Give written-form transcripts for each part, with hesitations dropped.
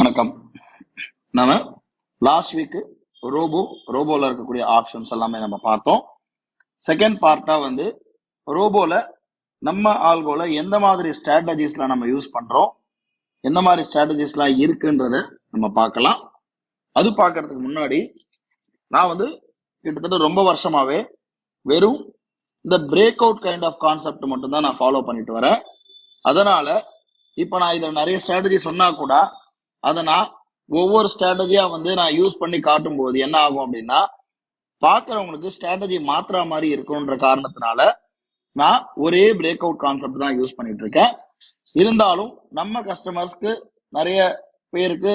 வணக்கம். நம்ம last week ரோபோல இருக்கக்கூடிய ஆப்ஷன்ஸ் எல்லாமே நம்ம பார்த்தோம். செகண்ட் பார்ட்டா ரோபோல நம்ம ஆல்கோல எந்த மாதிரி ஸ்ட்ராட்டஜிஸ்ல நம்ம யூஸ் பண்றோம், எந்த மாதிரி ஸ்ட்ராட்டஜிஸ்லாம் இருக்குன்றத நம்ம பார்க்கலாம். அது பார்க்கறதுக்கு முன்னாடி நான் கிட்டத்தட்ட ரொம்ப வருஷமாவே வெறும் இந்த break out kind of concept மட்டும் தான் நான் ஃபாலோ பண்ணிட்டு வரேன். அதனால இப்ப நான் இதை நிறைய ஸ்ட்ராட்டஜி சொன்னா கூட அதை நான் ஒவ்வொரு ஸ்ட்ராட்டஜியா நான் யூஸ் பண்ணி காட்டும் போது என்ன ஆகும் அப்படின்னா, பாக்குறவங்களுக்கு ஸ்ட்ராட்டஜி மாத்திர மாதிரி இருக்குன்ற காரணத்தினால நான் ஒரே பிரேக் அவுட் கான்செப்ட் தான் யூஸ் பண்ணிட்டு இருக்கேன். இருந்தாலும் நம்ம கஸ்டமர்ஸ்க்கு நிறைய பேருக்கு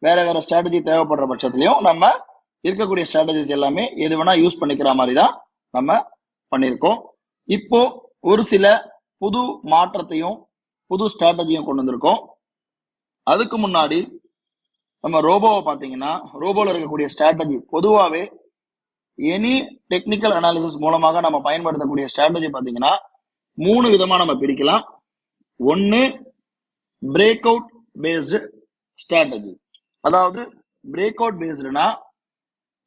வேற வேற ஸ்ட்ராட்டஜி தேவைப்படுற பட்சத்துலயும் நம்ம இருக்கக்கூடிய ஸ்ட்ராட்டஜிஸ் எல்லாமே எது வேணா யூஸ் பண்ணிக்கிற மாதிரி தான் நம்ம பண்ணியிருக்கோம். இப்போ ஒரு சில புது மாற்றத்தையும் புது ஸ்ட்ராட்டஜியும் கொண்டு வந்திருக்கோம். அதுக்கு முன்னாடி நம்ம ரோபோவை பார்த்தீங்கன்னா, ரோபோல இருக்கக்கூடிய ஸ்ட்ராட்டஜி பொதுவாகவே எனி டெக்னிக்கல் அனாலிசிஸ் மூலமாக நம்ம பயன்படுத்தக்கூடிய ஸ்ட்ராட்டஜி பார்த்தீங்கன்னா 3 விதமா நம்ம பிரிக்கலாம். ஒன்னு பிரேக் அவுட் பேஸ்டு ஸ்ட்ராட்டஜி. அதாவது பிரேக் அவுட் பேஸ்டுனா,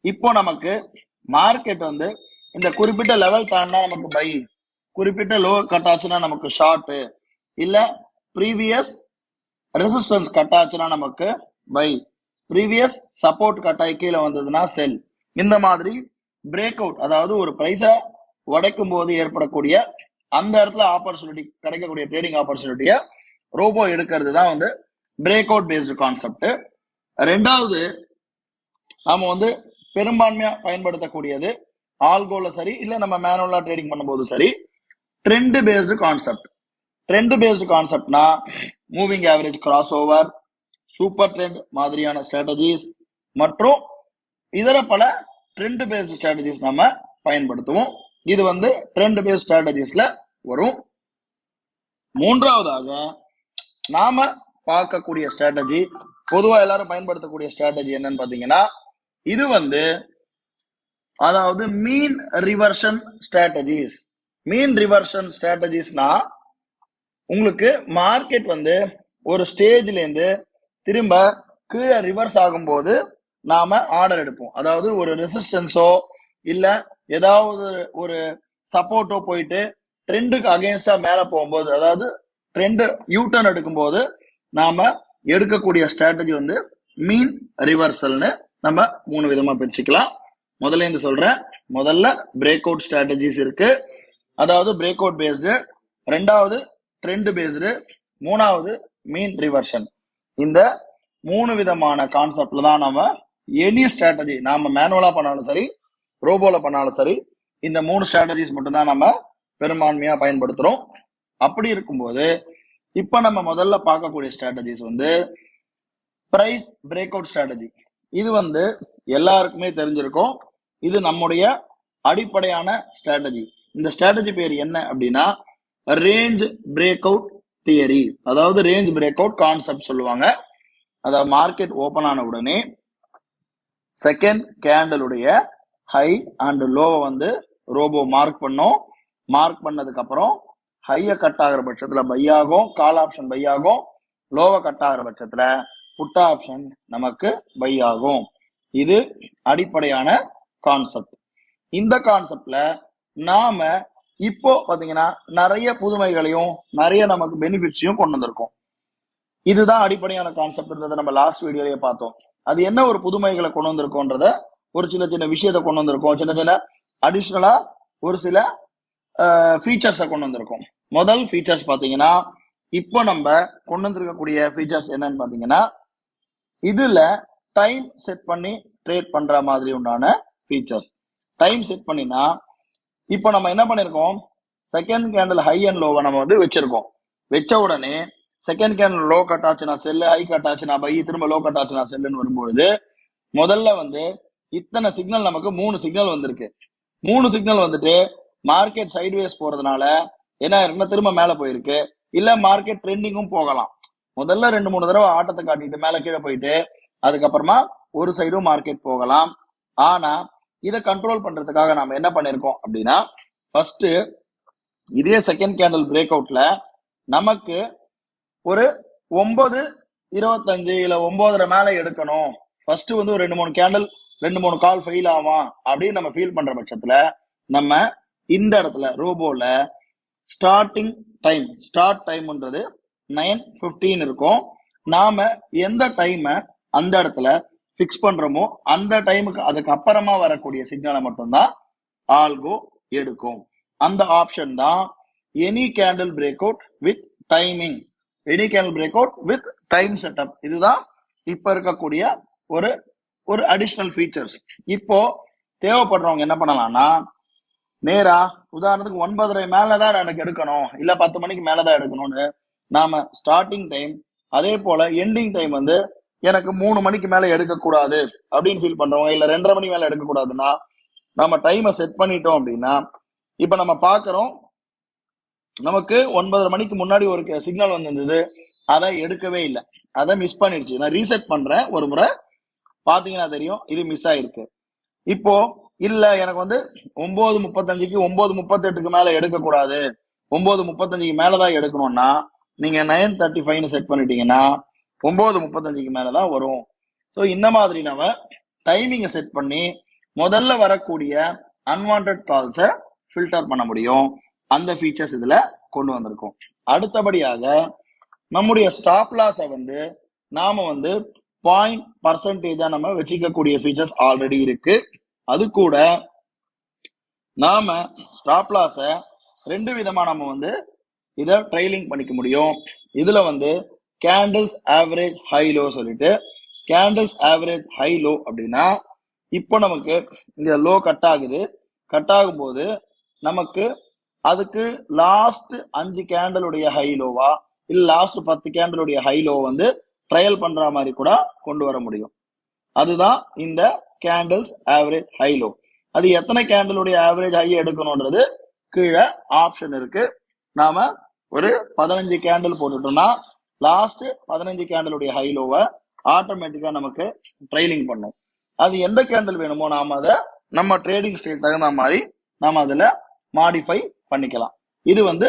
இப்போ நமக்கு மார்க்கெட் இந்த குறிப்பிட்ட லெவல் தாண்டினா நமக்கு பை, குறிப்பிட்ட லோ கட் ஆச்சுன்னா நமக்கு ஷார்ட், இல்ல ப்ரீவியஸ் ரெசிஸ்டன்ஸ் கட் ஆச்சுன்னா நமக்கு பை, ப்ரீவியஸ் சப்போர்ட் கட் ஆகி கீழே வந்ததுன்னா செல். இந்த மாதிரி பிரேக் அவுட், அதாவது ஒரு பிரைஸை உடைக்கும் போது ஏற்படக்கூடிய அந்த இடத்துல ஆப்பர்ச்சுனிட்டி கிடைக்கக்கூடிய ட்ரேடிங் ஆப்பர்ச்சுனிட்டிய ரோபோ எடுக்கிறது தான் பிரேக் அவுட் பேஸ்டு கான்செப்ட். ரெண்டாவது நாம பெரும்பான்மையா பயன்படுத்தக்கூடியது ஆல்கோல சரி, இல்ல நம்ம மேனுவலா ட்ரேடிங் பண்ணும்போது சரி, trend based concept. Trend based கான்செப்ட்னா moving average, cross over, super trend மாதிரியான ஸ்ட்ராட்டஜிஸ் மற்றும் இதர பல ட்ரெண்ட் பேஸ்டு ஸ்ட்ராட்டஜிஸ் நம்ம பயன்படுத்துவோம். இது ட்ரெண்ட் பேஸ்ட் ஸ்ட்ராட்டஜிஸ்ல வரும். மூன்றாவதாக நாம பார்க்கக்கூடிய ஸ்ட்ராட்டஜி, பொதுவா எல்லாரும் பயன்படுத்தக்கூடிய ஸ்ட்ராட்டஜி என்னன்னு பாத்தீங்கன்னா, இது அதாவது மீன் ரிவர்ஷன் ஸ்ட்ராட்டஜிஸ். மீன் ரிவர்ஷன் ஸ்ட்ராட்டஜிஸ்னா, உங்களுக்கு மார்க்கெட் ஒரு ஸ்டேஜ்ல இருந்து திரும்ப கீழே ரிவர்ஸ் ஆகும்போது நாம ஆர்டர் எடுப்போம். அதாவது ஒரு ரெசிஸ்டன்ஸோ இல்ல ஏதாவது ஒரு சப்போர்ட்டோ போயிட்டு ட்ரெண்டுக்கு அகேன்ஸ்டா மேல போகும்போது, அதாவது ட்ரெண்ட் யூட்டர்ன் எடுக்கும்போது நாம எடுக்கக்கூடிய ஸ்ட்ராட்டஜி மீன் ரிவர்சல்னு நம்ம 3 விதமா பிரிச்சுக்கலாம். முதல்ல இருந்து சொல்றேன். முதல்ல பிரேக் அவுட் ஸ்ட்ராட்டஜிஸ் இருக்கு, அதாவது பிரேக் அவுட் பேஸ்டு. ரெண்டாவது ட்ரெண்ட் பேஸ்டு. மூணாவது மீன் ரிவர்ஷன். இந்த 3 விதமான கான்செப்ட்ல தான் நம்ம எனி ஸ்ட்ராட்டஜி நாம மேனுவலா பண்ணாலும் சரி, ரோபோல பண்ணாலும் சரி, இந்த 3 ஸ்ட்ராட்டஜிஸ் மட்டும் தான் நம்ம பெரும்பான்மையா பயன்படுத்துறோம். அப்படி இருக்கும்போது இப்ப நம்ம முதல்ல பார்க்கக்கூடிய strategies price break out strategy. இது எல்லாருக்குமே தெரிஞ்சிருக்கும். இது நம்முடைய அடிப்படையான ஸ்ட்ராட்டஜி. இந்த ஸ்ட்ராட்டஜி பேர் என்ன அப்படின்னா ரேஞ்ச் பிரேக் அவுட் தியரி, அதாவது ரேஞ்ச் பிரேக் அவுட் கான்செப்ட் சொல்லுவாங்க. அதாவது மார்க்கெட் ஓபன் ஆன உடனே செகண்ட் கேண்டலுடைய ஹை அண்ட் லோவை ரோபோ மார்க் பண்ணும். மார்க் பண்ணதுக்கு அப்புறம் ஹையை கட் ஆகிற பட்சத்துல பை ஆகும், கால் ஆப்ஷன் பை ஆகும். லோவை கட் ஆகிற பட்சத்துல புட் ஆப்ஷன் நமக்கு பை ஆகும். இது அடிப்படையான கான்செப்ட். இந்த கான்செப்ட்ல நாம இப்போ பாத்தீங்கன்னா நிறைய புதுமைகளையும் நிறைய நமக்கு பெனிஃபிட்ஸையும் கொண்டு வந்திருக்கோம். இதுதான் அடிப்படையான கான்செப்ட்ன்றதை நம்ம லாஸ்ட் வீடியோலயே பார்த்தோம். அது என்ன ஒரு புதுமைகளை கொண்டு வந்திருக்கோன்றத, ஒரு சின்ன சின்ன விஷயத்தை கொண்டு வந்திருக்கோம். சின்ன சின்ன அடிஷ்னலா ஒரு சில ஃபீச்சர்ஸை கொண்டு வந்திருக்கோம். முதல் ஃபீச்சர்ஸ் பாத்தீங்கன்னா, இப்போ நம்ம கொண்டு வந்திருக்கக்கூடிய ஃபீச்சர்ஸ் என்னன்னு பாத்தீங்கன்னா, இதுல டைம் செட் பண்ணி ட்ரேட் பண்ற மாதிரி உண்டான ஃபீச்சர்ஸ். டைம் செட் பண்ணினா, இப்போ நம்ம என்ன பண்ணிருக்கோம், செகண்ட் கேண்டில் ஹை அண்ட் லோவை நம்ம வச்சிருக்கோம். வச்ச உடனே செகண்ட் கேண்டில் லோ கட் ஆச்சுன்னா செல்லு, ஹை கட் ஆச்சுன்னா பை, திரும்ப லோ கட் ஆச்சுன்னா செல்லுன்னு வரும்பொழுது முதல்ல இத்தனை சிக்னல், நமக்கு 3 சிக்னல் வந்திருக்கு. 3 சிக்னல் மார்க்கெட் சைட்வேஸ் போறதுனால என்ன இருக்குன்னா திரும்ப மேல போயிருக்கு, இல்ல மார்க்கெட் ட்ரெண்டிங்கும் போகலாம். முதல்ல 2-3 தடவை ஆட்டத்தை காட்டிட்டு மேல கீழே போயிட்டு அதுக்கப்புறமா ஒரு சைடும் மார்க்கெட் போகலாம். ஆனா இதை கண்ட்ரோல் பண்றதுக்காக நாம என்ன பண்ணிருக்கோம் அப்படின்னா, ஃபர்ஸ்ட் இதே செகண்ட் கேண்டில் பிரேக் அவுட்ல நமக்கு ஒரு 9 25 இல்ல 9:30 மேல எடுக்கணும், ஃபர்ஸ்ட் வந்து ஒரு 2-3 கேண்டில் 2-3 கால் ஃபெயில் ஆகும் அப்படின்னு நம்ம ஃபீல் பண்ற பட்சத்துல நம்ம இந்த இடத்துல ரோபோல ஸ்டார்ட் டைம்ன்றது 9:15 இருக்கும். நாம எந்த டைமை அந்த இடத்துல பிக்ஸ் பண்றோமோ அந்த டைமுக்கு அதுக்கு அப்புறமா வரக்கூடிய சிக்னலை மட்டும்தான் ஆல்கோ எடுக்கும். அந்த ஆப்ஷன் தான் any candle break out with timing, any candle break out with time setup. இதுதான் இப்ப இருக்கக்கூடிய ஒரு ஒரு அடிஷனல் ஃபீச்சர்ஸ். இப்போ தேவைப்படுறவங்க என்ன பண்ணலாம்னா, நேரா உதாரணத்துக்கு 9:30 மேலதான் எனக்கு எடுக்கணும், இல்ல 10 மணிக்கு மேலதான் எடுக்கணும்னு நாம ஸ்டார்டிங் டைம் அதே போல எண்டிங் டைம் வந்து எனக்கு 3 மணிக்கு மேல எடுக்கக்கூடாது அப்படின்னு ஃபீல் பண்றவங்க, இல்ல 2:30 மணி மேல எடுக்கக்கூடாதுன்னா நம்ம டைமை செட் பண்ணிட்டோம் அப்படின்னா, இப்ப நம்ம பாக்குறோம் நமக்கு 9:30 மணிக்கு முன்னாடி ஒரு சிக்னல் வந்திருந்தது, அதை எடுக்கவே இல்லை, அதை மிஸ் பண்ணிடுச்சு. நான் ரீசெட் பண்றேன் ஒரு முறை, பாத்தீங்கன்னா தெரியும் இது மிஸ் ஆயிருக்கு. இப்போ இல்ல எனக்கு வந்து 9:35க்கு 9:38க்கு மேல எடுக்கக்கூடாது, 9:35க்கு மேலதான் எடுக்கணும்னா நீங்க 9:35 செட் பண்ணிட்டீங்கன்னா 9:35க்கு மேலதான் வரும். ஸோ இந்த மாதிரி நம்ம டைமிங்கை செட் பண்ணி முதல்ல வரக்கூடிய அன்வான்ட் கால்ஸை ஃபில்டர் பண்ண முடியும். அந்த ஃபீச்சர்ஸ் இதுல கொண்டு வந்திருக்கோம். அடுத்தபடியாக நம்முடைய ஸ்டாப் லாஸை வந்து நாம வந்து 0.% நம்ம வச்சுக்கக்கூடிய ஃபீச்சர்ஸ் ஆல்ரெடி இருக்கு. அது கூட நாம ஸ்டாப் லாஸை 2 விதமா நம்ம வந்து இதை ட்ரைலிங் பண்ணிக்க முடியும். இதுல வந்து கேண்டில்ஸ் ஆவரேஜ் ஹை லோ சொல்லிட்டு, கேண்டில்ஸ் ஆவரேஜ் ஹை லோ அப்படின்னா இப்போ நமக்கு இங்க லோ கட் ஆகுது, கட் ஆகும் போது நமக்கு அதுக்கு லாஸ்ட் 5 கேண்டலுடைய ஹை லோவா இல்ல லாஸ்ட் 10 கேண்டலுடைய ஹை லோ வந்து ட்ரையல் பண்ற மாதிரி கூட கொண்டு வர முடியும். அதுதான் இந்த கேண்டில்ஸ் ஆவரேஜ் ஹை லோ. அது எத்தனை கேண்டலுடைய ஆவரேஜ் ஹை எடுக்கணும்ன்றது கீழே ஆப்ஷன் இருக்கு. நாம ஒரு 15 கேண்டில் போட்டுட்டோம்னா லாஸ்ட் 15 கேண்டலுடைய ஹை லோவை ஆட்டோமேட்டிக்கா நமக்கு ட்ரைலிங் பண்ணும். அது எந்த கேண்டில் வேணுமோ நாம அதை நம்ம ட்ரேடிங் ஸ்டைல் தகுந்த மாதிரி நாம அதுல மாடிஃபை பண்ணிக்கலாம். இது வந்து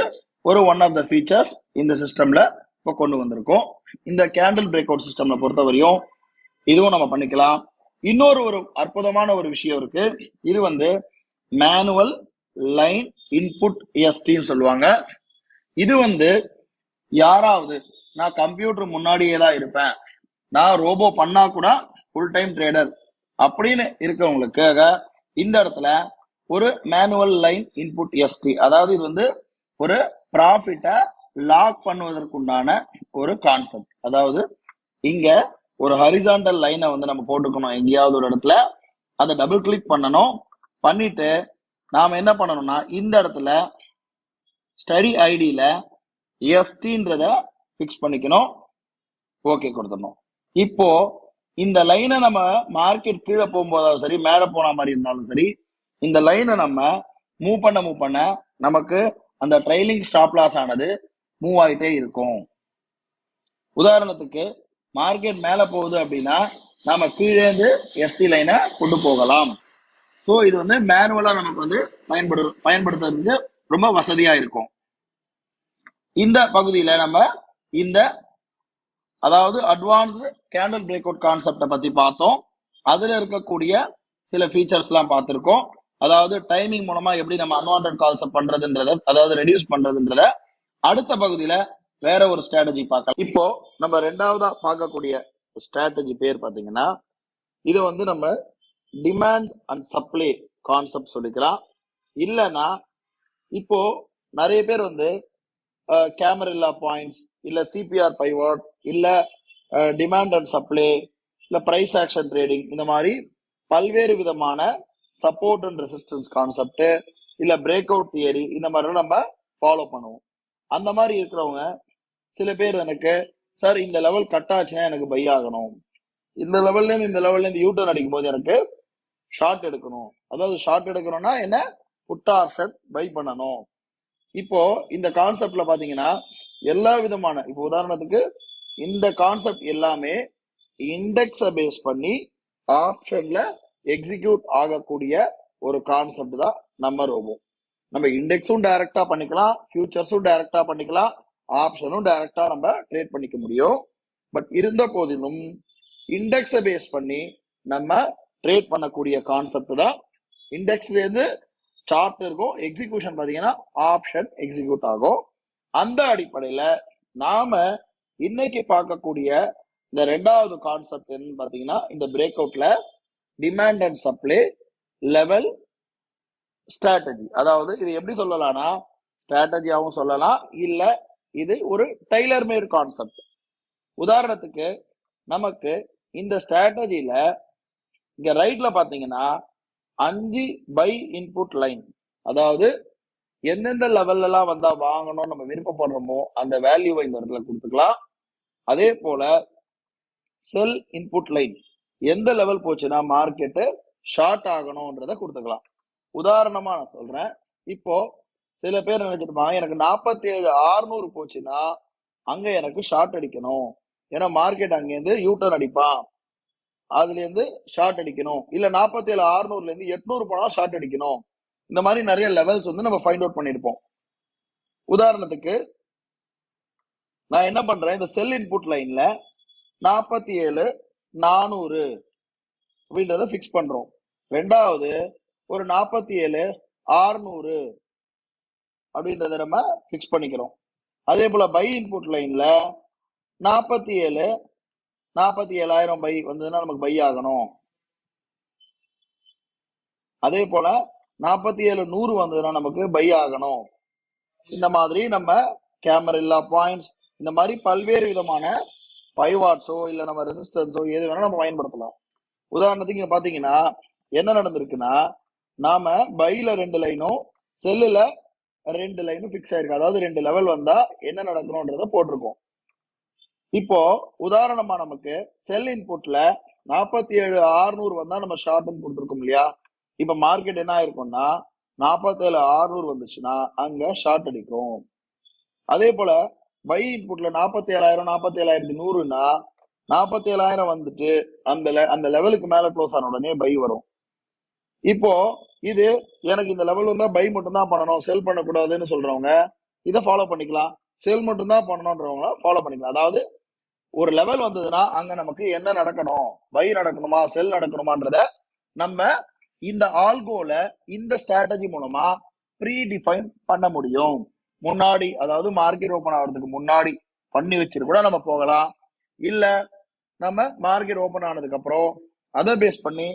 ஒரு ஒன் ஆஃப் த ஃபீச்சர்ஸ் இந்த சிஸ்டம்ல இப்போ கொண்டு வந்திருக்கோம். இந்த கேண்டில் பிரேக் அவுட் சிஸ்டம்ல பொறுத்தவரையும் இதுவும் நம்ம பண்ணிக்கலாம். இன்னொரு ஒரு அற்புதமான ஒரு விஷயம் இருக்கு. இது வந்து மேனுவல் லைன் இன்புட் எஸ்டின்னு சொல்லுவாங்க. இது வந்து யாராவது நான் கம்ப்யூட்டர் முன்னாடியே தான் இருப்பேன், நான் ரோபோ பண்ணா கூட ஃபுல் டைம் ட்ரேடர் அப்படின்னு இருக்கவங்களுக்காக இந்த இடத்துல ஒரு மேனுவல் லைன் இன்புட் எஸ்டி, அதாவது இது வந்து ஒரு ப்ராஃபிட்டை லாக் பண்ணுவதற்குண்டான ஒரு கான்செப்ட். அதாவது இங்க ஒரு ஹரிசாண்டல் லைனை வந்து நம்ம போட்டுக்கணும் எங்கேயாவது ஒரு இடத்துல, அதை டபுள் கிளிக் பண்ணணும். பண்ணிட்டு நாம என்ன பண்ணணும்னா இந்த இடத்துல ஸ்டடி ஐடியில எஸ்டின்றத பிக்ஸ் பண்ணிக்கணும், ஓகே கொடுத்துடணும். இப்போ இந்த லைனை நம்ம மார்க்கெட் கீழே போகும்போதாவது சரி மேலே போன மாதிரி இருந்தாலும் சரி, இந்த லைனை நம்ம மூவ் பண்ண நமக்கு அந்த ட்ரைலிங் ஸ்டாப் லாஸ் ஆனது மூவ் ஆகிட்டே இருக்கும். உதாரணத்துக்கு மார்க்கெட் மேல போகுது அப்படின்னா நாம கீழே எஸ்டி லைனை கொண்டு போகலாம். ஸோ இது வந்து மேனுவலா நமக்கு வந்து பயன்படுத்துறதுக்கு ரொம்ப வசதியா இருக்கும். இந்த பகுதியில நம்ம இந்த அதாவது அட்வான்ஸ்டு கேண்டில் பிரேக் அவுட் கான்செப்டை பத்தி பார்த்தோம். அதுல இருக்கக்கூடிய சில ஃபீச்சர்ஸ் எல்லாம் பார்த்திருக்கோம். அதாவது டைமிங் மூலமா எப்படி நம்ம அன்வான்ட் கால்ஸ் பண்றதுன்றத, அதாவது ரெடியூஸ் பண்றதுன்றத அடுத்த பகுதியில வேற ஒரு ஸ்ட்ராட்டஜி பார்க்கலாம். இப்போ நம்ம ரெண்டாவதா பார்க்கக்கூடிய ஸ்ட்ராட்டஜி பேர் பாத்தீங்கன்னா, இது வந்து நம்ம டிமாண்ட் அண்ட் சப்ளை கான்செப்ட் சொல்லிக்கலாம். இல்லைன்னா இப்போ நிறைய பேர் வந்து கேமரில்லா பாயிண்ட்ஸ் இல்ல சிபிஆர் பைவாட் இல்ல டிமாண்ட் அண்ட் சப்ளை இல்ல பிரைஸ் ஆக்ஷன் ட்ரேடிங், இந்த மாதிரி பல்வேறு விதமான சப்போர்ட் அண்ட் ரெசிஸ்டன்ஸ் கான்செப்ட் இல்ல பிரேக் அவுட் தியரி, இந்த மாதிரி நம்ம ஃபாலோ பண்ணுவோம். அந்த மாதிரி இருக்கிறவங்க சில பேர் எனக்கு சார் இந்த லெவல் கட் ஆச்சுன்னா எனக்கு பை ஆகணும், இந்த லெவல்ல இருந்து இந்த லெவல்ல இருந்து யூட்டர்ன் அடிக்கும் போது எனக்கு ஷார்ட் எடுக்கணும், அதாவது ஷார்ட் எடுக்கணும்னா என்ன புட் ஆப்ஷன் பை பண்ணணும். இப்போ இந்த கான்செப்ட்ல பாத்தீங்கன்னா எல்லா விதமான, இப்போ உதாரணத்துக்கு இந்த கான்செப்ட் எல்லாமே இண்டெக்ஸை பேஸ் பண்ணி ஆப்ஷன்ல எக்ஸிக்யூட் ஆகக்கூடிய ஒரு கான்செப்ட் தான் நம்ம ரோபோ. நம்ம இண்டெக்ஸும் டைரக்டா பண்ணிக்கலாம், ஃபியூச்சர்ஸும் டைரக்டா பண்ணிக்கலாம், ஆப்ஷனும் டைரக்டா நம்ம ட்ரேட் பண்ணிக்க முடியும். பட் இருந்த போதிலும் இண்டெக்ஸை பேஸ் பண்ணி நம்ம ட்ரேட் பண்ணக்கூடிய கான்செப்ட் தான். இண்டெக்ஸ்ல இருந்து சார்ட் இருக்கும், எக்ஸிகியூஷன் பாத்தீங்கன்னா ஆப்ஷன் எக்ஸிக்யூட் ஆகும். அந்த அடிப்படையில நாம இன்னைக்கு பார்க்கக்கூடிய இந்த ரெண்டாவது கான்செப்ட் என்னன்னு பாத்தீங்கன்னா, இந்த பிரேக் அவுட்ல demand and supply level strategy. அதாவது இது எப்படி சொல்லலாம்னா ஸ்ட்ராட்டஜியாவும் சொல்லலாம், இல்ல இது ஒரு டைலர் மேட் கான்செப்ட். உதாரணத்துக்கு நமக்கு இந்த ஸ்ட்ராட்டஜில இங்க ரைட்ல பாத்தீங்கன்னா 5 பை இன்புட் லைன், அதாவது எந்தெந்த லெவல்ல எல்லாம் வந்தா வாங்கணும் நம்ம விருப்பப்படுறோமோ அந்த வேல்யூவை இந்த இடத்துல கொடுத்துக்கலாம். அதே போல செல் இன்புட் லைன், எந்த லெவல் போச்சுன்னா மார்க்கெட்டு ஷார்ட் ஆகணும்ன்றத கொடுத்துக்கலாம். உதாரணமா நான் சொல்றேன், இப்போ சில பேர் நினைச்சிருப்பாங்க எனக்கு 47,600 போச்சுன்னா அங்க எனக்கு ஷார்ட் அடிக்கணும், ஏன்னா மார்க்கெட் அங்கேருந்து யூட்டர்ன் அடிப்பான், அதுல இருந்து ஷார்ட் அடிக்கணும், இல்ல 47,600 இருந்து 800 போனா ஷார்ட் அடிக்கணும். இந்த மாதிரி நிறைய லெவல்ஸ் வந்து நம்ம ஃபைண்ட் அவுட் பண்ணிருப்போம். உதாரணத்துக்கு நான் என்ன பண்றேன், இந்த செல் இன்புட் லைன்ல 47,400 அப்படின்றத பிக்ஸ் பண்றோம். ரெண்டாவது ஒரு 47,600 அப்படின்றத நம்ம பிக்ஸ் பண்ணிக்கிறோம். அதே போல பை இன்புட் லைன்ல 47,000 பை வந்ததுன்னா நமக்கு பை ஆகணும். அதே போல 47,100 வந்ததுன்னா நமக்கு பை ஆகணும். இந்த மாதிரி நம்ம கேமரில்லா பாயிண்ட்ஸ், இந்த மாதிரி பல்வேறு விதமான பைவாட்ஸோ இல்ல நம்ம ரெசிஸ்டன்ஸோ எது வேணா நம்ம பயன்படுத்தலாம். உதாரணத்துக்கு இங்க பாத்தீங்கன்னா என்ன நடந்திருக்குன்னா, நாம பைல 2 லைனும் செல்லுல 2 லைனும் பிக்ஸ் ஆயிருக்கு. அதாவது 2 லெவல் வந்தா என்ன நடக்கணும்ன்றத போட்டிருக்கோம். இப்போ உதாரணமா நமக்கு செல் இன்புட்ல 47,600 வந்தா நம்ம ஷார்ட்னு கொடுத்துருக்கோம் இல்லையா. இப்ப மார்க்கெட் என்ன ஆயிருக்கும்னா 47,600 வந்துச்சுன்னா அங்க ஷார்ட் அடிக்கும். அதே போல பை இன்புட்ல 47,000 47,100னா 47,000 வந்துட்டு அந்த லெவலுக்கு மேல க்ளோஸ் ஆன உடனே பை வரும். இப்போ இது எனக்கு இந்த லெவல் வந்தா பை மட்டும் தான் பண்ணணும், செல் பண்ணக்கூடாதுன்னு சொல்றவங்க இதை ஃபாலோ பண்ணிக்கலாம். செல் மட்டும் தான் பண்ணணும்ன்றவங்க ஃபாலோ பண்ணிக்கலாம். அதாவது ஒரு லெவல் வந்ததுன்னா அங்க நமக்கு என்ன நடக்கணும், பை நடக்கணுமா செல் நடக்கணுமான்றத நம்ம இந்த ஆல்கோல இந்த ஸ்ட்ராட்டஜி மூலமா ப்ரீ டிஃபைன் பண்ண முடியும். முன்னாடி, அதாவது மார்க்கெட் ஓபன் ஆகிறதுக்கு முன்னாடி பண்ணி வச்சுட்டு கூட நம்ம போகலாம். இல்ல நம்ம மார்க்கெட் ஓபன் ஆனதுக்கு அப்புறம் அதை பேஸ் பண்ணி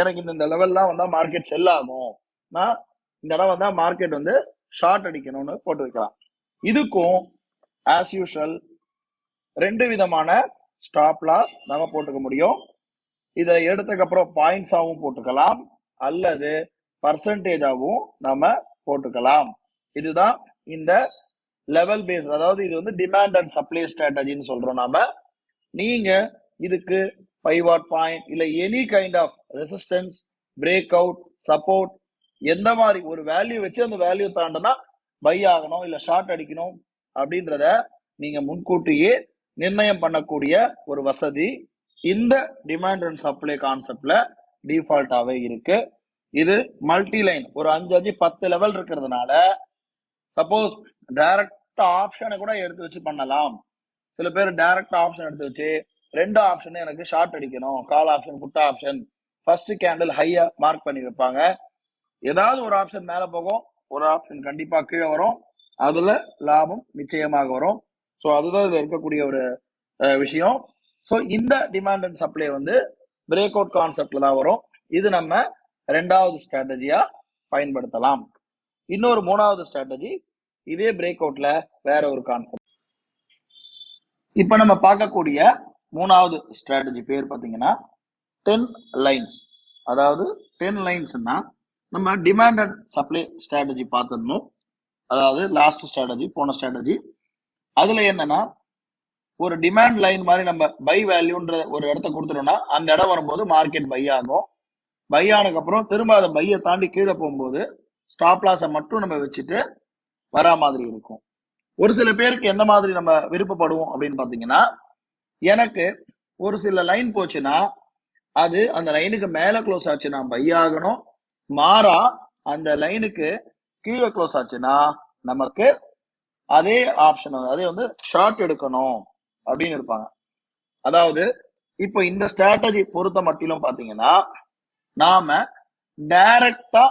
எனக்கு இந்த லெவல்லாம் வந்தா மார்க்கெட் செல் ஆகும், நான் இந்த இடம் வந்தா மார்க்கெட் வந்து ஷார்ட் அடிக்கணும்னு போட்டு வைக்கலாம். இதுக்கும் ஆஸ் யூஷுவல் 2 விதமான ஸ்டாப் லாஸ் நம்ம போட்டுக்க முடியும். இதை எடுத்ததுக்கு அப்புறம் பாயிண்ட்ஸாவும் போட்டுக்கலாம், அல்லது பர்சன்டேஜாவும் நம்ம போட்டுக்கலாம். இதுதான் இந்த லெவல் பேஸ், அதாவது இது வந்து டிமாண்ட் அண்ட் சப்ளை ஸ்ட்ராட்டஜின்னு சொல்றோம் நாம. நீங்க இதுக்கு பைவாட் பாயிண்ட் இல்ல any kind of resistance, break out, support, எந்த மாதிரி ஒரு வேல்யூ வச்சு அந்த வேல்யூ தாண்டனா பை ஆகணும் இல்ல ஷார்ட் அடிக்கணும் அப்படின்றத நீங்க முன்கூட்டியே நிர்ணயம் பண்ணக்கூடிய ஒரு வசதி இந்த டிமாண்ட் அண்ட் சப்ளை கான்செப்ட்ல டிஃபால்ட்டாவே இருக்கு. இது மல்டி லைன் ஒரு 5 10 லெவல் இருக்கிறதுனால சப்போஸ் டைரக்ட் ஆப்ஷனை கூட எடுத்து வச்சு பண்ணலாம். சில பேர் டைரக்ட் ஆப்ஷன் எடுத்து வச்சு 2 ஆப்ஷன் எனக்கு ஷார்ட் அடிக்கணும், call option put option, first candle ஹையா மார்க் பண்ணி வைப்பாங்க. ஏதாவது ஒரு ஆப்ஷன் மேல போகும், ஒரு ஆப்ஷன் கண்டிப்பா கீழே வரும், அதுல லாபம் நிச்சயமாக வரும். ஸோ அதுதான் இதுல இருக்கக்கூடிய ஒரு விஷயம். ஸோ இந்த டிமாண்ட் அண்ட் சப்ளை வந்து பிரேக் அவுட் கான்செப்ட்ல தான் வரும். இது நம்ம 2வது ஸ்ட்ராட்டஜியா பயன்படுத்தலாம். இன்னொரு 3வது ஸ்ட்ராட்டஜி இதே பிரேக் அவுட்ல வேற ஒரு கான்செப்ட். இப்ப நம்ம பார்க்கக்கூடிய 3வது ஸ்ட்ராட்டஜி பேர் பாத்தீங்கன்னா 10 லைன்ஸ். அதாவது 10 லைன்ஸ்னா நம்ம டிமாண்ட் அண்ட் சப்ளை ஸ்ட்ராட்டஜி பார்த்துடணும். அதாவது லாஸ்ட் ஸ்ட்ராட்டஜி, போன ஸ்ட்ராட்டஜி, அதுல என்னன்னா ஒரு டிமாண்ட் லைன் மாதிரி நம்ம பை வேல்யூன்ற ஒரு இடத்த கொடுத்துட்டோம்னா அந்த இடம் வரும்போது மார்க்கெட் பை ஆகும். பை ஆனதுக்கு அப்புறம் திரும்ப அதை பையை தாண்டி கீழே போகும்போது ஸ்டாப் லாஸை மட்டும் நம்ம வச்சுட்டு வரா மாதிரி இருக்கும். ஒரு சில பேருக்கு எந்த மாதிரி நம்ம விருப்பப்படுவோம் அப்படின்னு பாத்தீங்கன்னா, எனக்கு ஒரு சில லைன் போச்சுன்னா அது அந்த லைனுக்கு மேல க்ளோஸ் ஆச்சுன்னா பை ஆகணும், மாறா அந்த லைனுக்கு கீழே க்ளோஸ் ஆச்சுன்னா நமக்கு அதே ஆப்ஷன் அதே வந்து ஷார்ட் எடுக்கணும் அப்படின்னு இருப்பாங்க. அதாவது இப்போ இந்த ஸ்ட்ராட்டஜி பொறுத்த மட்டிலும் பாத்தீங்கன்னா நாம டைரக்டா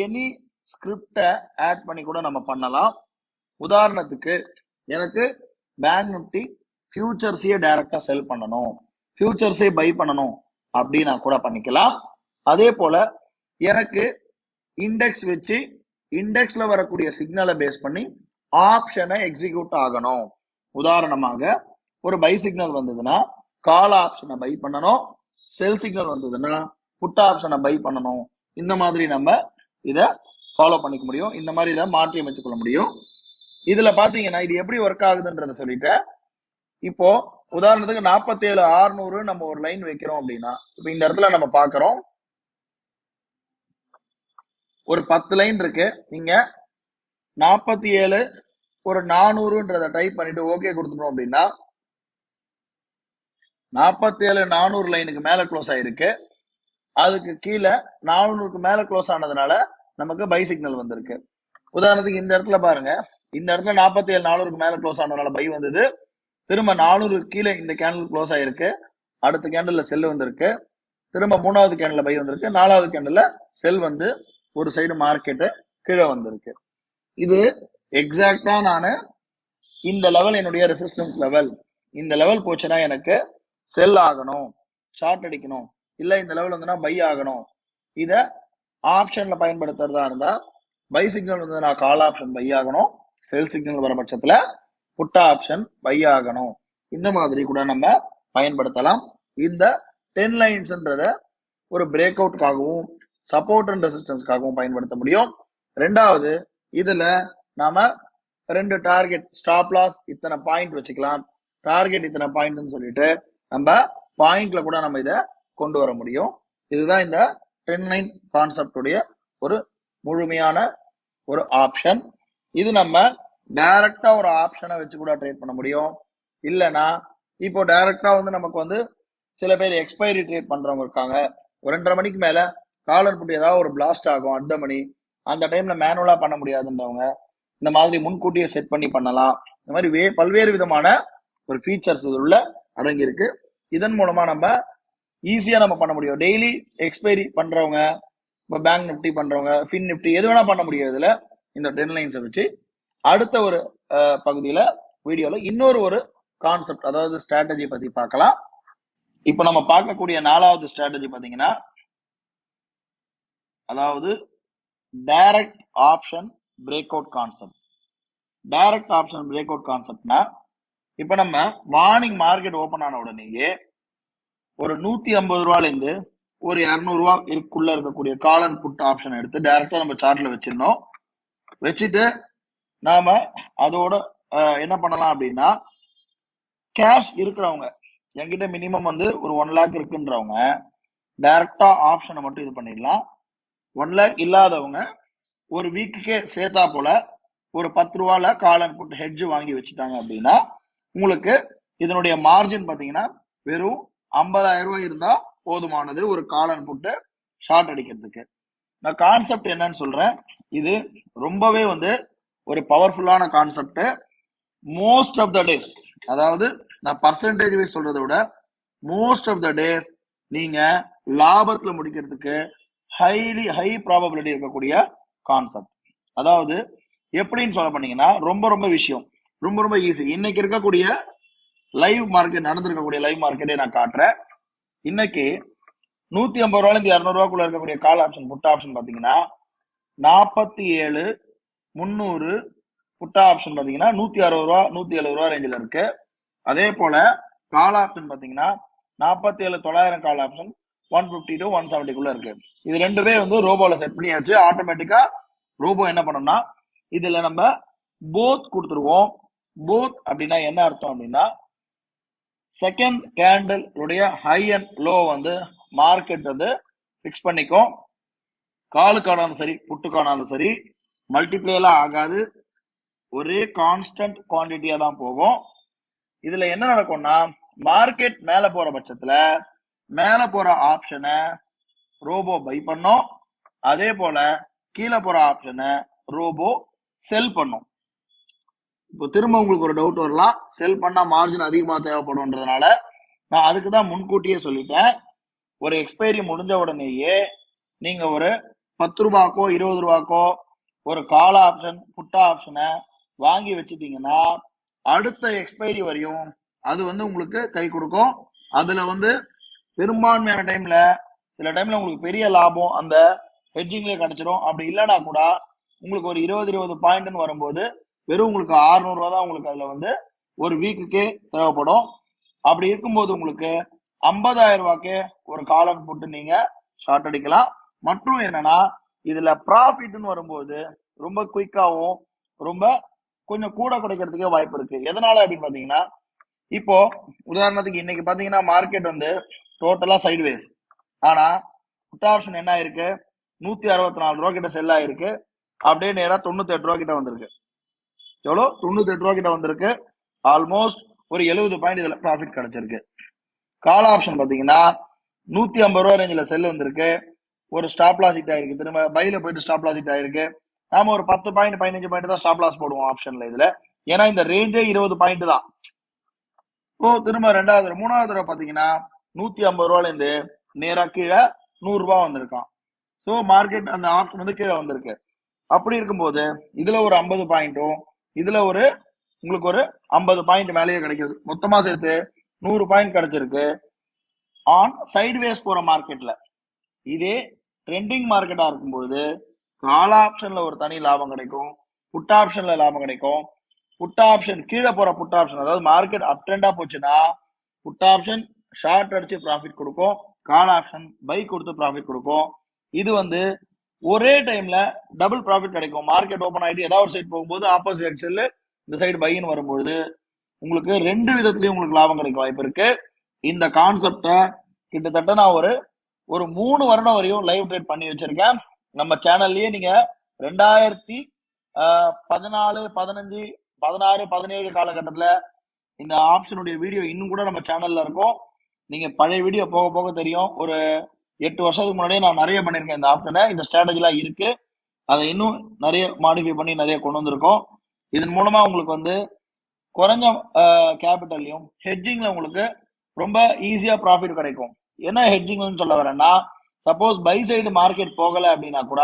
எனி ஸ்கிரிப்டை ஆட் பண்ணி கூட நம்ம பண்ணலாம். உதாரணத்துக்கு எனக்கு பேங்க் நிப்டி ஃபியூச்சர்ஸையே டைரக்டா செல் பண்ணணும், ஃபியூச்சர்ஸே பை பண்ணணும் அப்படின்னு நான் கூட பண்ணிக்கலாம். அதே போல எனக்கு இண்டெக்ஸ் வச்சு இண்டெக்ஸ்ல வரக்கூடிய சிக்னலை பேஸ் பண்ணி ஆப்ஷனை எக்ஸிக்யூட் ஆகணும். உதாரணமாக ஒரு பை சிக்னல் வந்ததுன்னா கால் ஆப்ஷனை பை பண்ணணும், செல் சிக்னல் வந்ததுன்னா புட் ஆப்ஷனை பை பண்ணணும். இந்த மாதிரி நம்ம இதை ஃபாலோ பண்ணிக்க முடியும், இந்த மாதிரி இதை மாற்றி அமைத்துக் கொள்ள முடியும். இதுல பாத்தீங்கன்னா இது எப்படி ஒர்க் ஆகுதுன்றத சொல்லிட்டேன். இப்போ உதாரணத்துக்கு 47,600 நம்ம ஒரு லைன் வைக்கிறோம் அப்படின்னா இப்போ இந்த இடத்துல நம்ம பாக்குறோம் ஒரு 10 லைன் இருக்கு. நீங்க 47 ஒரு 400ன்றத டைப் பண்ணிட்டு ஓகே கொடுத்துட்டோம் அப்படின்னா 47,400 லைனுக்கு மேல க்ளோஸ் ஆயிருக்கு. அதுக்கு கீழே 400க்கு மேல க்ளோஸ் ஆனதுனால நமக்கு பை சிக்னல் வந்திருக்கு. உதாரணத்துக்கு இந்த இடத்துல பாருங்க, இந்த இடத்துல 47,400க்கு மேல க்ளோஸ் ஆனதுனால பை வந்தது. திரும்ப 400 கீழே இந்த கேண்டில் க்ளோஸ் ஆயிருக்கு, அடுத்த கேண்டில்ல செல் வந்திருக்கு. திரும்ப 3வது கேண்டில்ல பை வந்திருக்கு, 4வது கேண்டில்ல செல் வந்து ஒரு சைடு மார்க்கெட்டு கீழே வந்திருக்கு. இது எக்ஸாக்டா நான் இந்த லெவல் என்னுடைய ரெசிஸ்டன்ஸ் லெவல், இந்த லெவல் போச்சுன்னா எனக்கு செல் ஆகணும், ஷார்ட் அடிக்கணும், இல்ல இந்த லெவல் வந்துன்னா பை ஆகணும். இத ஆப்ஷன்ல பயன்படுத்துறதா இருந்தா பை சிக்னல் வந்து நான் கால் ஆப்ஷன் பை ஆகணும், செல் சிக்னல் வர பட்சத்துல புட் ஆப்ஷன் பை ஆகணும். இந்த மாதிரி கூட நம்ம பயன்படுத்தலாம். இந்த 10 லைன்ஸ்ன்றத ஒரு பிரேக் அவுட்காகவும் சப்போர்ட் அண்ட் ரெசிஸ்டன்ஸ்க்காகவும் பயன்படுத்த முடியும். ரெண்டாவது இதுல நாம 2 டார்கெட், ஸ்டாப் லாஸ் இத்தனை பாயிண்ட் வச்சுக்கலாம், டார்கெட் இத்தனை பாயிண்ட்னு சொல்லிட்டு நம்ம பாயிண்ட்ல கூட நம்ம இதை கொண்டு வர முடியும். இதுதான் இந்த 10 லைன் கான்செப்ட் உடைய ஒரு முழுமையான ஒரு ஆப்ஷன். இது நம்ம டைரக்டா ஒரு ஆப்ஷனை வச்சு கூட ட்ரேட் பண்ண முடியும். இல்லைன்னா இப்போ டைரக்டா வந்து நமக்கு வந்து சில பேர் எக்ஸ்பைரி ட்ரேட் பண்றவங்க இருக்காங்க. ஒரு 2:30 மணிக்கு மேல காலர் புட் ஏதாவது ஒரு பிளாஸ்ட் ஆகும் அடுத்த மணி, அந்த டைம்ல மேனுவலா பண்ண முடியாதுன்றவங்க இந்த மாதிரி முன்கூட்டியே செட் பண்ணி பண்ணலாம். இந்த மாதிரி பல்வேறு விதமான ஒரு ஃபீச்சர்ஸ் உள்ள அடங்கி இருக்கு. இதன் மூலமா நம்ம ஈஸியா நம்ம பண்ண முடியும். டெய்லி எக்ஸ்பைரி பண்றவங்க, இப்போ பேங்க் நிப்டி பண்றவங்க, ஃபின் நிப்டி எது வேணா பண்ண முடியும். இதுல இந்த 10 லைன்ஸை வச்சு அடுத்த ஒரு பகுதியில வீடியோல இன்னொரு ஒரு கான்செப்ட், அதாவது ஸ்ட்ராட்டஜி பத்தி பார்க்கலாம். இப்போ நம்ம பார்க்கக்கூடிய 4வது ஸ்ட்ராட்டஜி பாத்தீங்கன்னா அதாவது direct option breakout concept. Direct option breakout கான்செப்ட்னா இப்ப நம்ம மார்னிங் மார்க்கெட் ஓபன் ஆன உடனேயே ஒரு 150 ரூபாயில இருந்து ஒரு 200 ரூபா இருக்குள்ள இருக்கக்கூடிய கால் அண்ட் புட் ஆப்ஷன் எடுத்து டைரக்டா நம்ம சார்ட்ல வச்சிருந்தோம். வச்சுட்டு நாம அதோட என்ன பண்ணலாம் அப்படின்னா, கேஷ் இருக்கிறவங்க, என்கிட்ட மினிமம் வந்து ஒரு 1 லேக் இருக்குன்றவங்க டைரக்டா ஆப்ஷனை மட்டும் இது பண்ணிடலாம். 1 லேக் இல்லாதவங்க ஒரு வீக்குக்கே சேர்த்தா போல ஒரு 10 ரூபால கால் அண்ட் புட் ஹெட்ஜ் வாங்கி வச்சுட்டாங்க அப்படின்னா உங்களுக்கு இதனுடைய மார்ஜின் பாத்தீங்கன்னா வெறும் 50,000 ரூபாய் இருந்தா போதுமானது ஒரு கால் அண்ட் புட்டு ஷார்ட் அடிக்கிறதுக்கு. நான் கான்செப்ட் என்னன்னு சொல்றேன். இது ரொம்பவே வந்து ஒரு பவர்ஃபுல்லான concept. Most of the days, அதாவது நான் பர்சன்டேஜ் வைஸ் சொல்றதை விட மோஸ்ட் ஆஃப் த டேஸ் நீங்க லாபத்துல முடிக்கிறதுக்கு ஹை ப்ராபபிலிட்டி இருக்கக்கூடிய கான்செப்ட். அதாவது எப்படின்னு சொல்ல பண்ணீங்கன்னா ரொம்ப ரொம்ப விஷயம் ரொம்ப ஈஸி. இன்னைக்கு இருக்கக்கூடிய லைவ் மார்க்கெட், நடந்திருக்கக்கூடிய லைவ் மார்க்கெட்டே நான் காட்டுறேன். இன்னைக்கு 150 ரூபாயில இருந்து 200 ரூபாய்க்குள்ள இருக்கக்கூடிய கால் ஆப்ஷன் புட் ஆப்ஷன் பாத்தீங்கன்னா 47,300, புட் ஆப்ஷன் பாத்தீங்கன்னா 160 ரூபா 170 ரூபா ரேஞ்சில் இருக்கு. அதே போல கால் ஆப்ஷன் பாத்தீங்கன்னா 47,900 கால் ஆப்ஷன் 150 to 170 இருக்கு. இது ரெண்டுமே வந்து ரோபோல செட் பண்ணியாச்சு. ஆட்டோமேட்டிக்கா ரோபோ என்ன பண்ணோம்னா இதுல நம்ம போத் கொடுத்துருவோம். போத் அப்படின்னா என்ன அர்த்தம் அப்படின்னா, செகண்ட் கேண்டில் உடைய ஹை அண்ட் லோ வந்து மார்க்கெட் வந்து பிக்ஸ் பண்ணிக்கும். காலுக்கானாலும் சரி புட்டுக்கானாலும் சரி மல்டிப்ளே எல்லாம் ஆகாது, ஒரே கான்ஸ்டன்ட் குவான்டிட்டியா தான் போகும். இதுல என்ன நடக்கும்னா, மார்க்கெட் மேல போற பட்சத்துல மேல போற ஆப்ஷனை ரோபோ பை பண்ணும், அதே போல கீழே போற ஆப்ஷனை ரோபோ செல் பண்ணும். இப்போ திரும்ப உங்களுக்கு ஒரு டவுட் வரலாம், செல் பண்ணா மார்ஜின் அதிகமா தேவைப்படும்ன்றதுனால நான் அதுக்கு தான் முன்கூட்டியே சொல்லிட்டேன். ஒரு எக்ஸ்பைரி முடிஞ்ச உடனேயே நீங்க ஒரு 10 ரூபாய்க்கோ 20 ரூபாய்க்கோ ஒரு கால் ஆப்ஷன் புட் ஆப்ஷனை வாங்கி வச்சுட்டீங்கன்னா அடுத்த எக்ஸ்பைரி வரையும் அது வந்து உங்களுக்கு கை கொடுக்கும். அதுல வந்து பெரும்பான்மையான டைம்ல சில டைம்ல உங்களுக்கு பெரிய லாபம் அந்த ஹெட்ஜிங்ல கிடைச்சிடும். அப்படி இல்லைன்னா கூட உங்களுக்கு ஒரு 20 பாயிண்ட்னு வரும்போது வெறும் உங்களுக்கு 600 ரூபா தான் உங்களுக்கு அதுல வந்து ஒரு வீக்குக்கே தேவைப்படும். அப்படி இருக்கும்போது உங்களுக்கு 50,000 ரூபாய்க்கு ஒரு காலம் போட்டு நீங்க ஷார்ட் அடிக்கலாம். மற்றும் என்னன்னா இதுல ப்ராஃபிட்னு வரும்போது ரொம்ப குயிக்காவும் ரொம்ப கொஞ்சம் கூட கிடைக்கிறதுக்கே வாய்ப்பு இருக்கு. எதனால அப்படின்னு பாத்தீங்கன்னா, இப்போ உதாரணத்துக்கு இன்னைக்கு பாத்தீங்கன்னா மார்க்கெட் வந்து டோட்டலா சைட்வேஸ். ஆனா புட் ஆப்ஷன் என்ன ஆயிருக்கு, 164 ரூபா கிட்ட செல் ஆயிருக்கு. அப்படியே நேரா 98 ரூபா கிட்ட வந்திருக்கு. எவ்வளோ? 98 ரூபா கிட்ட வந்திருக்கு. ஆல்மோஸ்ட் ஒரு 70 பாயிண்ட் இதுல ப்ராஃபிட் கிடைச்சிருக்கு. கால் ஆப்ஷன் பாத்தீங்கன்னா 150 ரூபா ரேஞ்சில் செல் வந்திருக்கு. ஒரு ஸ்டாப் லாஸ் ஹிட் ஆயிருக்கு. திரும்ப பைல போயிட்டு ஸ்டாப் லாஸ் ஹிட் ஆயிருக்கு. நாம ஒரு 10 பாயிண்ட் 15 பாயிண்ட் தான் ஸ்டாப் லாஸ் போடுவோம் ஆப்ஷன்ல இதுல. ஏன்னா இந்த ரேஞ்சே 20 பாயிண்ட் தான். ஓ திரும்ப மூணாவது தடவை பாத்தீங்கன்னா 150 ரூபாயில இருந்து நேரா கீழே 100 ரூபாய் வந்திருக்கான். ஸோ மார்க்கெட் அந்த ஆப்ஷன் வந்து கீழே வந்திருக்கு. அப்படி இருக்கும்போது இதுல ஒரு 50 பாயிண்ட்டும் இதுல ஒரு உங்களுக்கு ஒரு 50 பாயிண்ட் மேலேயே கிடைக்குது. மொத்தமா சேர்த்து 100 பாயிண்ட் கிடைச்சிருக்கு ஆன் சைட்வேஸ் போற மார்க்கெட்ல. இதே ட்ரெண்டிங் மார்க்கெட்டா இருக்கும்போது கால் ஆப்ஷன்ல ஒரு தனி லாபம் கிடைக்கும், புட் ஆப்ஷன்ல லாபம் கிடைக்கும். புட் ஆப்ஷன் கீழே போற புட் ஆப்ஷன், அதாவது மார்க்கெட் அப் ட்ரெண்டா போச்சுன்னா புட் ஆப்ஷன் ஷார்ட் அடிச்சு ப்ராஃபிட் கொடுக்கும், கால் ஆப்ஷன் பை கொடுத்து ப்ராஃபிட் கொடுக்கும். இது வந்து ஒரே டைம்ல டபுள் ப்ராஃபிட் கிடைக்கும். மார்க்கெட் ஓப்பன் ஆகிட்டு ஏதாவது ஒரு சைடு போகும்போது ஆப்போசிட் செல்லு இந்த சைடு பைன்னு வரும்போது உங்களுக்கு ரெண்டு விதத்துலயும் உங்களுக்கு லாபம் கிடைக்க வாய்ப்பு இருக்கு. இந்த கான்செப்டை கிட்டத்தட்ட நான் ஒரு 3 வருடம் வரையும் லைவ் ட்ரேட் பண்ணி வச்சிருக்கேன். நம்ம சேனல்லயே நீங்க 2014 15 16 17 காலகட்டத்துல இந்த ஆப்ஷனுடைய வீடியோ இன்னும் கூட நம்ம சேனல்ல இருக்கும். நீங்க பழைய வீடியோ போக போக தெரியும். ஒரு 8 வருஷத்துக்கு முன்னாடியே நான் நிறைய பண்ணிருக்கேன் இந்த ஆப்ஷனை. இந்த ஸ்ட்ராட்டஜிலாம் இருக்கு. அதை இன்னும் நிறைய மாடிஃபை பண்ணி நிறைய கொண்டு வந்திருக்கோம். இதன் மூலமா உங்களுக்கு வந்து குறைஞ்ச கேபிட்டல்லையும் ஹெட்ஜிங்ல உங்களுக்கு ரொம்ப ஈஸியா ப்ராஃபிட் கிடைக்கும். என்ன ஹெட்ஜிங்னு சொல்ல வரேன்னா, சப்போஸ் பை சைடு மார்க்கெட் போகல அப்படின்னா கூட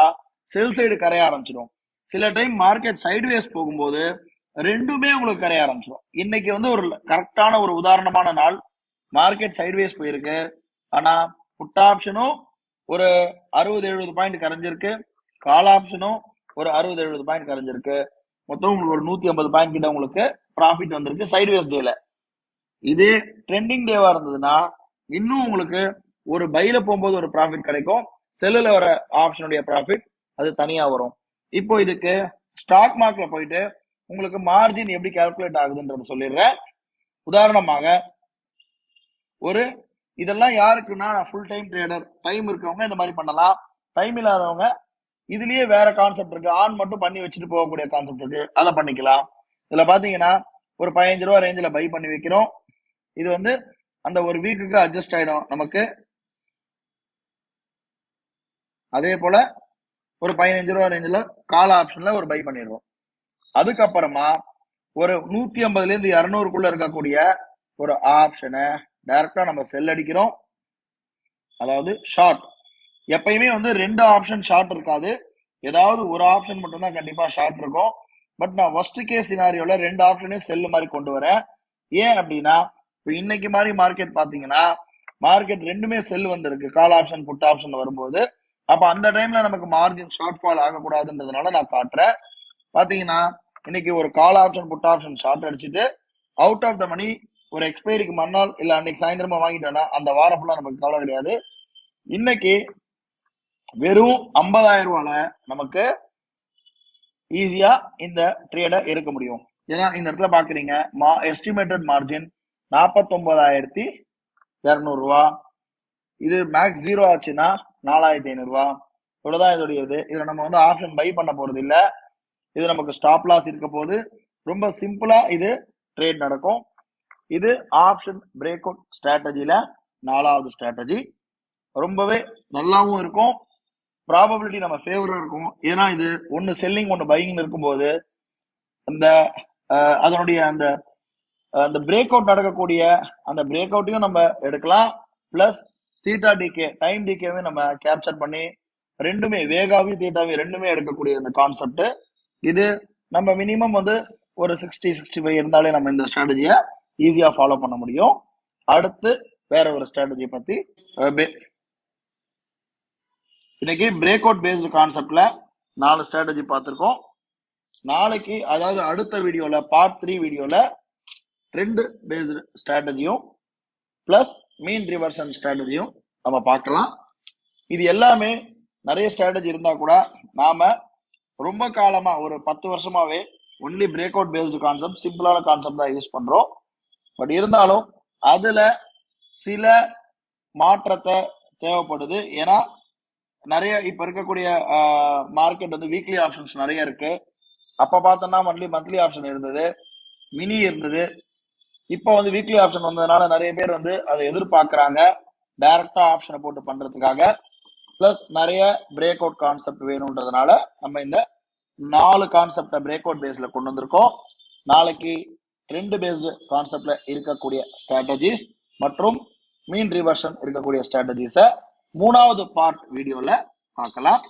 செல் சைடு கரைய ஆரம்பிச்சிடும். சில டைம் மார்க்கெட் சைடுவேஸ் போகும்போது ரெண்டுமே உங்களுக்கு கரைய ஆரம்பிச்சிடும். இன்னைக்கு வந்து ஒரு கரெக்டான ஒரு உதாரணமான நாள். மார்க்கெட் சைடுவேஸ் போயிருக்கு. ஆனா புட் ஆப்ஷனும் ஒரு 60-70 பாயிண்ட் கரைஞ்சிருக்கு, கால் ஆப்ஷனும் ஒரு 60-70 பாயிண்ட் கரைஞ்சிருக்கு. மொத்தம் உங்களுக்கு ஒரு 150 பாயிண்ட் கிட்ட உங்களுக்கு ப்ராஃபிட் வந்திருக்கு சைடுவேஸ் டேல. இதே ட்ரெண்டிங் டேவா இருந்ததுன்னா இன்னும் உங்களுக்கு ஒரு பைல போகும்போது ஒரு ப்ராஃபிட் கிடைக்கும், செல்லுல வர ஆப்ஷனுடைய ப்ராஃபிட் அது தனியா வரும். இப்போ இதுக்கு ஸ்டாக் மார்க்ல போயிட்டு உங்களுக்கு மார்ஜின் எப்படி கால்குலேட் ஆகுதுன்றத சொல்லிடுறேன். உதாரணமாக ஒரு இதெல்லாம் யாருக்குன்னா ஃபுல் டைம் ட்ரேடர், டைம் இருக்கவங்க இந்த மாதிரி பண்ணலாம். டைம் இல்லாதவங்க இதுலயே வேற கான்செப்ட் இருக்கு, ஆன் மட்டும் பண்ணி வச்சுட்டு போகக்கூடிய கான்செப்ட் இருக்கு, அதை பண்ணிக்கலாம். இதுல பாத்தீங்கன்னா ஒரு 15 ரூபா ரேஞ்சில் பை பண்ணி வைக்கிறோம். இது வந்து அந்த ஒரு வீக்குக்கு அட்ஜஸ்ட் ஆயிடும் நமக்கு. அதே போல ஒரு 15 ரூபா ரேஞ்சில் கால் ஆப்ஷன்ல ஒரு பை பண்ணிடுவோம். அதுக்கப்புறமா ஒரு 150ல இருந்து 200க்குள்ள இருக்கக்கூடிய ஒரு ஆப்ஷனை டைரக்டா நம்ம செல் அடிக்கிறோம். அதாவது ஷார்ட். எப்பயுமே வந்து 2 ஆப்ஷன் ஷார்ட் இருக்காது, ஏதாவது ஒரு ஆப்ஷன் மட்டும்தான் கண்டிப்பா ஷார்ட் இருக்கும். பட் நான் ஃபர்ஸ்ட் கேஸ் சினாரியோல 2 ஆப்ஷனையும் செல் மாதிரி கொண்டு வரேன். ஏன் அப்படின்னா இப்போ இன்னைக்கு மாதிரி மார்க்கெட் பாத்தீங்கன்னா மார்க்கெட் ரெண்டுமே செல் வந்திருக்கு, கால் ஆப்ஷன் புட் ஆப்ஷன் வரும்போது. அப்ப அந்த டைம்ல நமக்கு மார்ஜின் ஷார்ட் ஃபால் ஆகக்கூடாதுன்றதுனால நான் காட்டுறேன். பாத்தீங்கன்னா இன்னைக்கு ஒரு call option put option short அடிச்சுட்டு அவுட் ஆஃப் த மணி ஒரு எக்ஸ்பைரிக்கு மறுநாள் இல்ல அன்னைக்கு சாயந்தரமா வாங்கிட்டோம்னா அந்த வாரம் ஃபுல்லா நமக்கு கவலை கிடையாது. இன்னைக்கு வெறும் 50,000 ரூபால நமக்கு ஈஸியா இந்த ட்ரேடை எடுக்க முடியும். ஏன்னா இந்த இடத்துல பாக்குறீங்க எஸ்டிமேட்டட் மார்ஜின் 49,200 ரூபா. இது மேக்ஸ் 0 ஆச்சுன்னா 4,500 ரூபா. இவ்வளவுதான் இதோடையது. இதுல நம்ம வந்து ஆப்ஷன் பை பண்ண போறது இல்ல, இது நமக்கு ஸ்டாப் லாஸ் இருக்க போது. ரொம்ப சிம்பிளா இது ட்ரேட் நடக்கும். இது ஆப்ஷன் பிரேக் அவுட் ஸ்ட்ராட்டஜில 4வது ஸ்ட்ராட்டஜி. ரொம்பவே நல்லாவும் இருக்கும், ப்ராபபிலிட்டி நம்ம ஃபேவரா இருக்கும். ஏன்னா இது ஒன்னு செல்லிங் ஒன்னு பையிங் இருக்கும்போது அந்த அதனுடைய அந்த அந்த பிரேக் அவுட் நடக்கக்கூடிய அந்த பிரேக் அவுட்டையும் நம்ம எடுக்கலாம். பிளஸ் தீட்டா டிகே டைம் டிகேவையும் நம்ம கேப்சர் பண்ணி ரெண்டுமே வேகாவையும் தீட்டாவையும் ரெண்டுமே எடுக்கக்கூடிய அந்த கான்செப்ட் இது. நம்ம மினிமம் வந்து ஒரு 60-65 இருந்தாலே நம்ம இந்த ஸ்ட்ராட்டஜியை ஈஸியா ஃபாலோ பண்ண முடியும். அடுத்து வேற ஒரு ஸ்ட்ராட்டஜி பத்தி இன்னைக்கு பிரேக் அவுட் பேஸ்டு கான்செப்ட்ல 4 ஸ்ட்ராட்டஜி பார்த்திருக்கோம். நாளைக்கு அதாவது அடுத்த வீடியோல பார்ட் 3 வீடியோல ட்ரெண்ட் பேஸ்டு ஸ்ட்ராட்டஜியும் பிளஸ் மீன் ரிவர்சன் ஸ்ட்ராட்டஜியும் நம்ம பார்க்கலாம். இது எல்லாமே நிறைய ஸ்ட்ராட்டஜி இருந்தா கூட நாம ரொம்ப காலமா ஒரு 10 வருஷமாவே only breakout based concept சிம்பிளான கான்செப்ட் தான் யூஸ் பண்றோம். பட் இருந்தாலும் அதுல சில மாற்றத்தை தேவைப்படுது. ஏன்னா நிறைய இப்ப இருக்கக்கூடிய மார்க்கெட் வந்து வீக்லி ஆப்ஷன்ஸ் நிறைய இருக்கு. அப்ப பார்த்தோம்னா மந்த்லி ஆப்ஷன் இருந்தது, மினி இருந்தது. இப்ப வந்து வீக்லி ஆப்ஷன் வந்ததுனால நிறைய பேர் வந்து அதை எதிர்பார்க்கறாங்க டைரக்டா ஆப்ஷனை போட்டு பண்றதுக்காக. பிளஸ் நிறைய பிரேக் அவுட் கான்செப்ட் வேணும்ன்றதுனால நம்ம இந்த 4 கான்செப்டை பிரேக் அவுட் பேஸ்ல கொண்டு வந்திருக்கோம். நாளைக்கு ட்ரெண்ட் பேஸ்டு கான்செப்ட்ல இருக்கக்கூடிய ஸ்ட்ராட்டஜிஸ் மற்றும் மீன் ரிவர்ஷன் இருக்கக்கூடிய ஸ்ட்ராட்டஜிஸை 3வது பார்ட் வீடியோல பார்க்கலாம்.